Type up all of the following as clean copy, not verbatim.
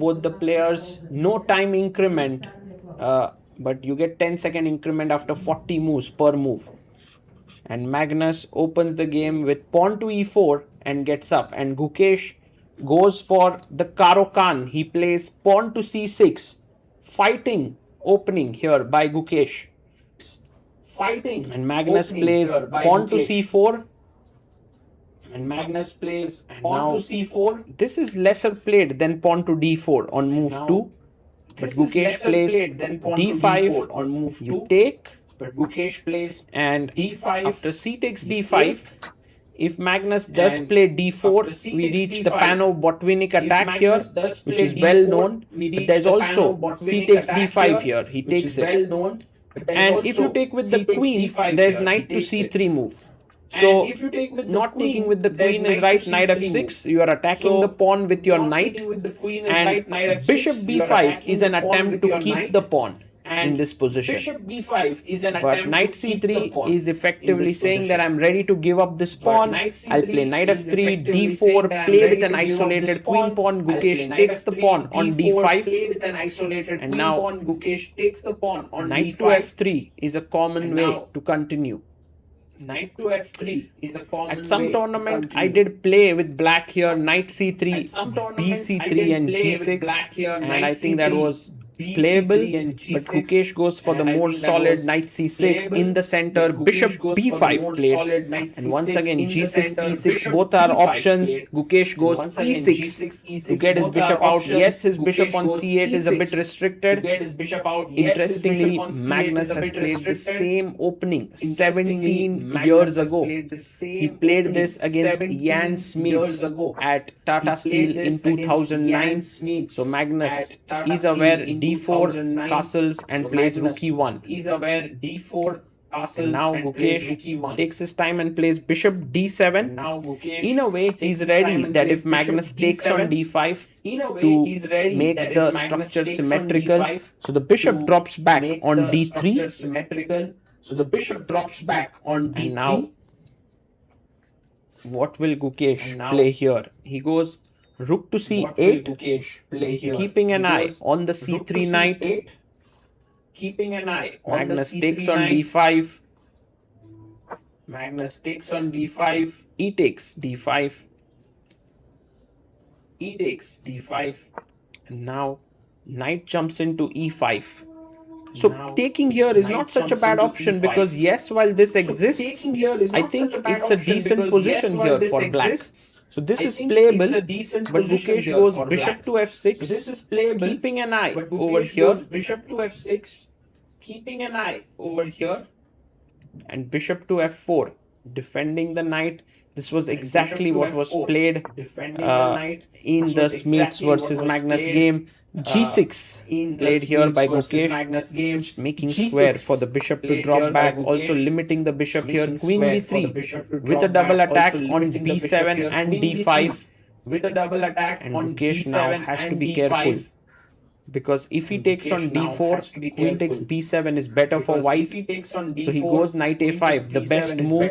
both the players, no time increment, but you get 10-second increment after 40 moves per move. And Magnus opens the game with pawn to e4 and gets up. And Gukesh goes for the Karo Khan. He plays pawn to c6. Fighting opening here by Gukesh. And Magnus plays pawn to c4. And Magnus plays pawn to c4. This is lesser played than pawn to d4 on move 2. But Gukesh plays d5 on move 2. You take. But Gukesh plays and d5. After c takes d5, if Magnus does play d4, we reach the Pano-Botvinnik attack here, which is well known. But there's also c takes d5 here. He takes it. And if you take with the queen, there's knight to c3 move. So, not taking with the queen is right, knight f6. You are attacking the pawn with your knight. And bishop b5 is an attempt to keep the pawn in this position. But knight c3 is effectively saying that I'm ready to give up this pawn. I'll play knight f3, d4, play with an isolated queen pawn. Gukesh takes the pawn on d5. And now knight to f3 is a common way to continue. Knight to f3 is a common At some tournament, I did play with black here, knight c3, bc3 and g6, and I think that was playable, but Gukesh goes for the more solid knight c6 in the center, bishop b5 played, and once again g6, e6, both are options. Gukesh goes e6 to get his bishop out. Yes, his bishop on c8 is a bit restricted. Interestingly, Magnus has played the same opening 17 years ago. He played this against Jan Smeets at Tata Steel in 2009. So Magnus is aware d4 castles and plays rook e1. And now Gukesh takes his time and plays bishop d7. In a way, he's ready that if Magnus takes on d5 to make the structure symmetrical. So the bishop drops back on d3. And now, what will Gukesh play here? He goes rook to c8, keeping an eye on the c3 knight. Magnus takes on d5. E takes d5. And now knight jumps into e5. So taking here is not such a bad option because yes, while this exists, I think it's a decent position here for black. So this is playable, but Gukesh goes bishop to f6, keeping an eye over here, and bishop to f4, defending the knight. This was exactly what was played in the Smeets versus Magnus game. G6 played here by Gukesh, making square for the bishop to drop back, also limiting the bishop here. Queen b3 with a double attack on b7 and d5. And Gukesh now has to be careful, because if he takes on d4, queen takes b7 is better for white. So he goes knight a5, the best move.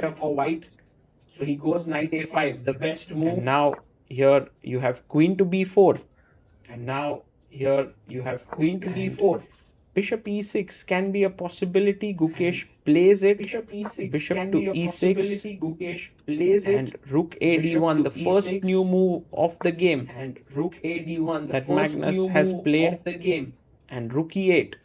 And now here you have queen to b4. Bishop e6 can be a possibility. Gukesh plays it. Bishop to e6. And rook a d1, the first new move of the game. That Magnus has played. And rook e8.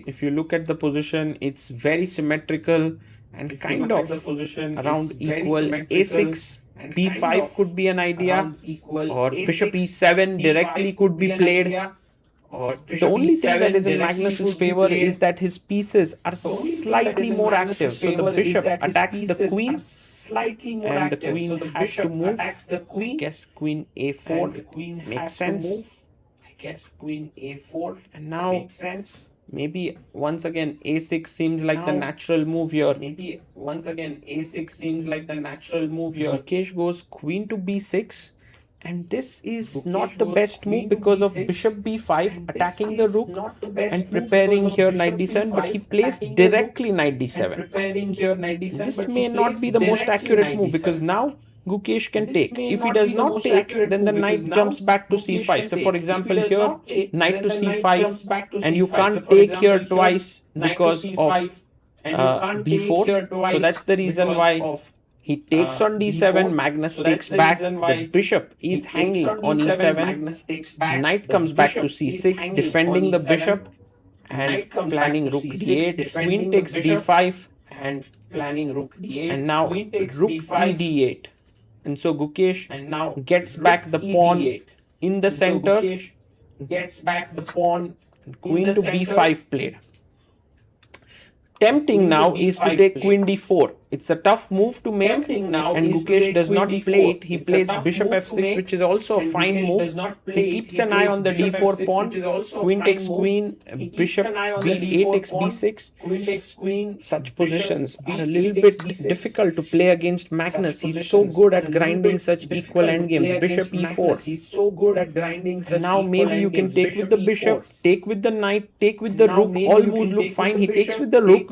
If you look at the position, it's very symmetrical and kind of around equal. A6. b5 could be an idea, or bishop e7 directly could be played. The only thing that is in Magnus's favor is that his pieces are slightly more active. So the bishop attacks the queen, and the queen has to move. I guess queen a4 makes sense. And now maybe once again a6 seems like the natural move here. Gukesh goes queen to b6, and this is not the best move because of bishop b5 attacking the rook and preparing here knight d7, but he plays directly knight d7. This may not be the most accurate move because now Gukesh can take. If he does not take, then the knight jumps back to c5. So for example here, knight to c5, and you can't take here twice because of b4. So that's the reason why he takes on d7, Magnus takes back, the bishop is hanging on e7, knight comes back to c6, defending the bishop and planning rook d8, queen takes d5, and now rook d8. And so Gukesh gets back the pawn in the center, queen to b5 played. Tempting now is to take queen d4. It's a tough move to make, and Gukesh does not play it. He plays bishop f6, which is also a fine move. He keeps an eye on the d4 pawn. Queen takes queen, bishop b8 takes b6. Such positions are a little bit difficult to play against Magnus. He's so good at grinding such equal endgames. Bishop e4. And now maybe you can take with the bishop, take with the knight, take with the rook. All moves look fine. He takes with the rook.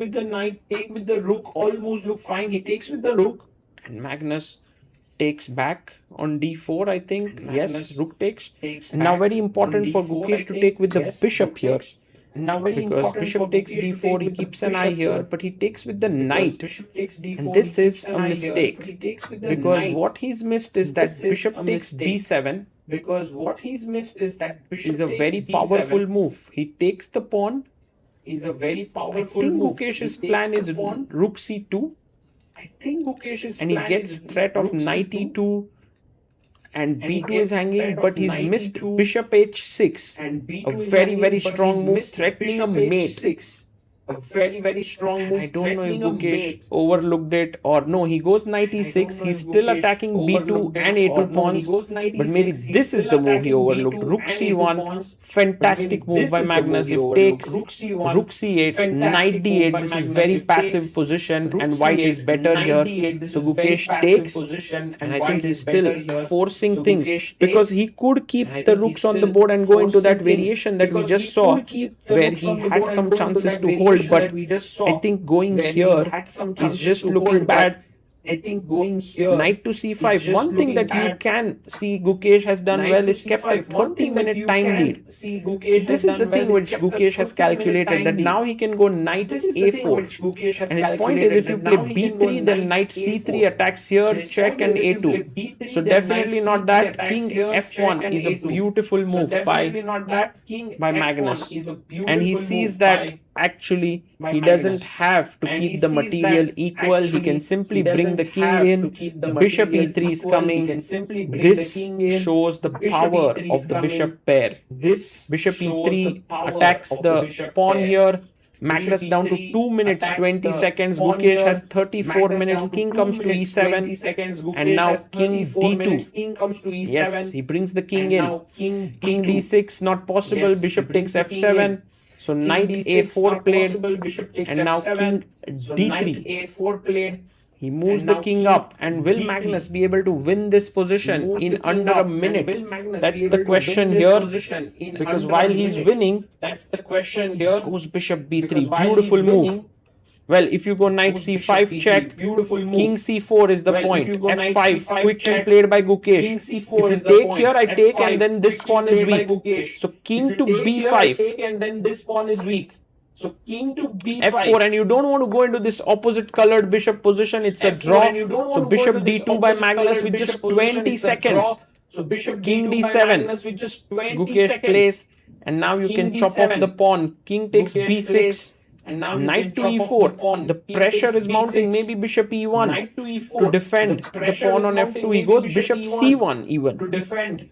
All moves look fine. He takes with the rook. And Magnus takes back on d4, I think. Yes, rook takes. And now very important for Gukesh to take with the bishop here. Because bishop takes d4, he keeps an eye here, but he takes with the knight. And this is a mistake. Because what he's missed is that bishop takes b7. Is a very powerful move. He takes the pawn. I think Gukesh's plan is rook c2. And he gets threat of knight e2 and b2 is hanging, but he's missed bishop h6. A very, very strong move, threatening a mate. I don't know if Gukesh overlooked it or no. He goes knight e6. He's still attacking b2 and a2 pawns. But maybe this is the move he overlooked. Rook c1. Fantastic move by Magnus. If takes, rook c8, knight d8. This is very passive position and white is better here. So Gukesh takes, and I think he's still forcing things because he could keep the rooks on the board and go into that variation that we just saw where he had some chances to hold. But I think going here is just looking bad. Knight to c5. One thing that you can see Gukesh has done well is kept a 30-minute time lead. So this is the thing which Gukesh has calculated, that now he can go knight a4. And his point is if you play b3, then knight c3 attacks here, check, and a2. So definitely not that. King f1 is a beautiful move by Magnus. And he sees that actually he doesn't have to keep the material equal. He can simply bring the king in. Bishop e3 is coming. This shows the power of the bishop pair. Bishop e3 attacks the pawn here. Magnus down to 2 minutes 20 seconds. Gukesh has 34 minutes. King comes to e7. And now king d2. Yes, he brings the king in. King d6 not possible. Bishop takes f7. So knight a4 played, and now king d3. He moves the king up, and will Magnus be able to win this position in under a minute? That's the question here, because while he's winning, goes bishop b3. Beautiful move. Well, if you go knight c5 check, king c4 is the point. f5 quickly played by Gukesh. If you take here, I take, and then this pawn is weak. So king to b5. f4, and you don't want to go into this opposite colored bishop position. It's a draw. So bishop d2 by Magnus with just 20 seconds. King d7. Gukesh plays, and now you can chop off the pawn. King takes b6. And now knight to e4. The pressure is mounting. Maybe bishop e1 to defend the pawn on f2. He goes bishop c1 even.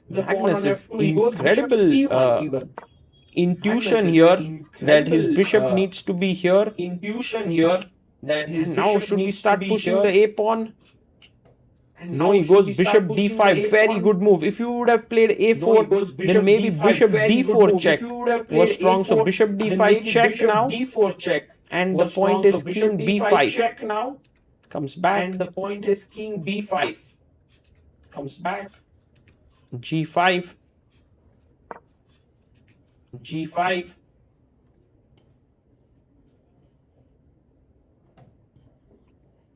Magnus is incredible intuition here that his bishop needs to be here. And now should we start pushing the a pawn? No, he goes bishop d5. Very good move. If you would have played a4, then maybe bishop d4 check was strong. So bishop d5 check now. And the point is king b5. Comes back. And the point is king b5. Comes back. g5. g5.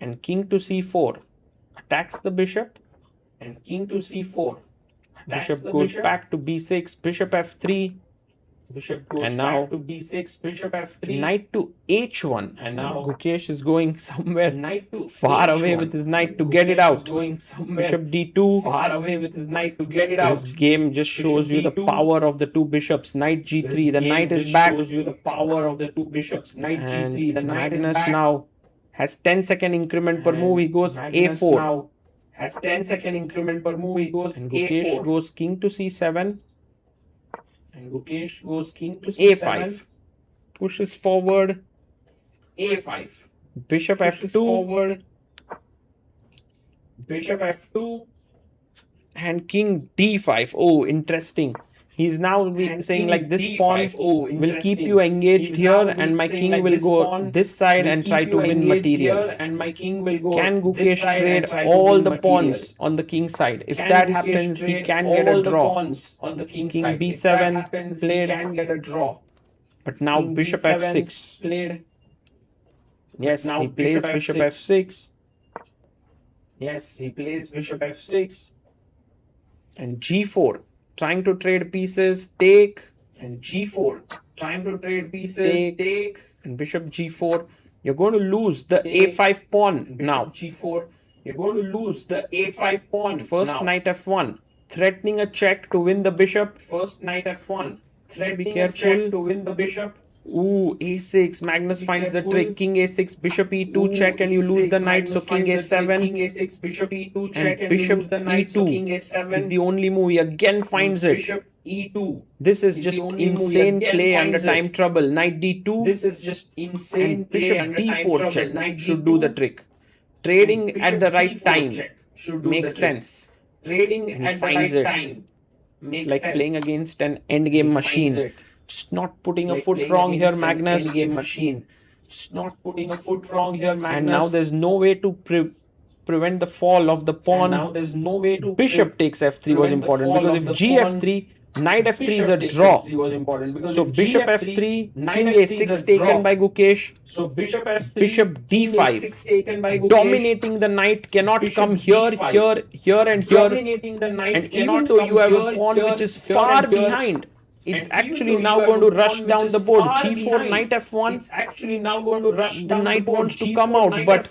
And king to c4. Attacks the bishop. and king to c4. Bishop goes back to b6, bishop f3. Bishop goes and now back to b6, bishop f3. Knight to h1. And now Gukesh is going somewhere knight to far h1. Away with his knight to Gukesh get it out. Going bishop d2. Far away with his knight to get it out. This game just shows bishop you the power of the two bishops. Knight g3. The knight is back. Shows you the power of the two bishops. Knight g3. The Magnus now has 10-second increment per move. He goes Magnus a4. Now has 10-second increment per move. He goes and Gukesh a4. Goes king to c7. And Gukesh goes king to c7. a5. Pushes forward. a5. Bishop pushes f2. Forward. Bishop f2. And king d5. Oh, interesting. He's now saying like this pawn will keep you engaged here and my king will go this side and try to win material. And my king will go can Gukesh trade all the pawns on the king side? If that happens, he can get a draw. On the king b7 played can get a draw. But now bishop f6 played. Yes, he plays bishop f6. Yes, he plays bishop f6. And g4. Trying to trade pieces, take, and g4. Trying to trade pieces, take, and bishop g4. You're going to lose the a5 pawn now. g4. You're going to lose the a5 pawn. First now. Knight f1. Threatening a check to win the bishop. First knight f1. Threatening a check to win the bishop. Ooh, a6. Magnus finds the trick. King a6, bishop e2 check, and you lose the knight. So king a7. King a6, bishop e2 check, and bishop e2 king a7 is the only move. He again finds it. Bishop e2. This is just insane play under time trouble. Knight d2. This is just insane. Bishop d4 check should do the trick. Trading at the right time makes sense. Trading at the right time. It's like playing against an endgame machine. Just not putting a foot wrong here, Magnus. Endgame machine. Just not putting a foot wrong here, Magnus. And now there's no way to prevent the fall of the pawn. And now there's no way to bishop takes f3 was important because if gf3, knight f3 is a draw. So bishop f3, king a6 taken by Gukesh. So bishop f3, bishop d5 taken by Gukesh. Dominating the knight cannot come here, here, here, and here. Dominating the knight and even though you have a pawn which is far behind. It's actually now going to rush down the board. G4, knight f1. It's actually now going to rush the knight wants to come out, but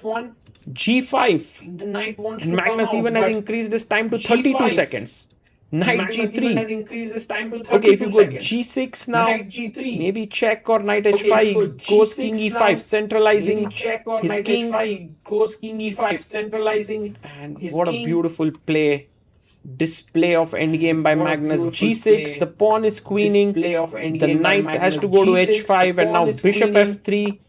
G5. The knight wants to Magnus even has increased his time to 32 seconds. Knight G3 has increased his time to 32 okay, if you go G6 now, G3. Maybe check or knight H5 goes king E5, centralizing his king. Goes king E5, centralizing. And what a beautiful display of endgame by Magnus. G6, the pawn is queening, the knight has to go to H5 and now bishop F3,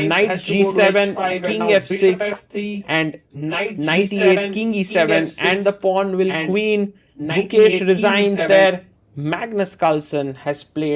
knight G7, king F6 and knight E8, king E7 and the pawn will queen. Gukesh resigns there. Magnus Carlsen has played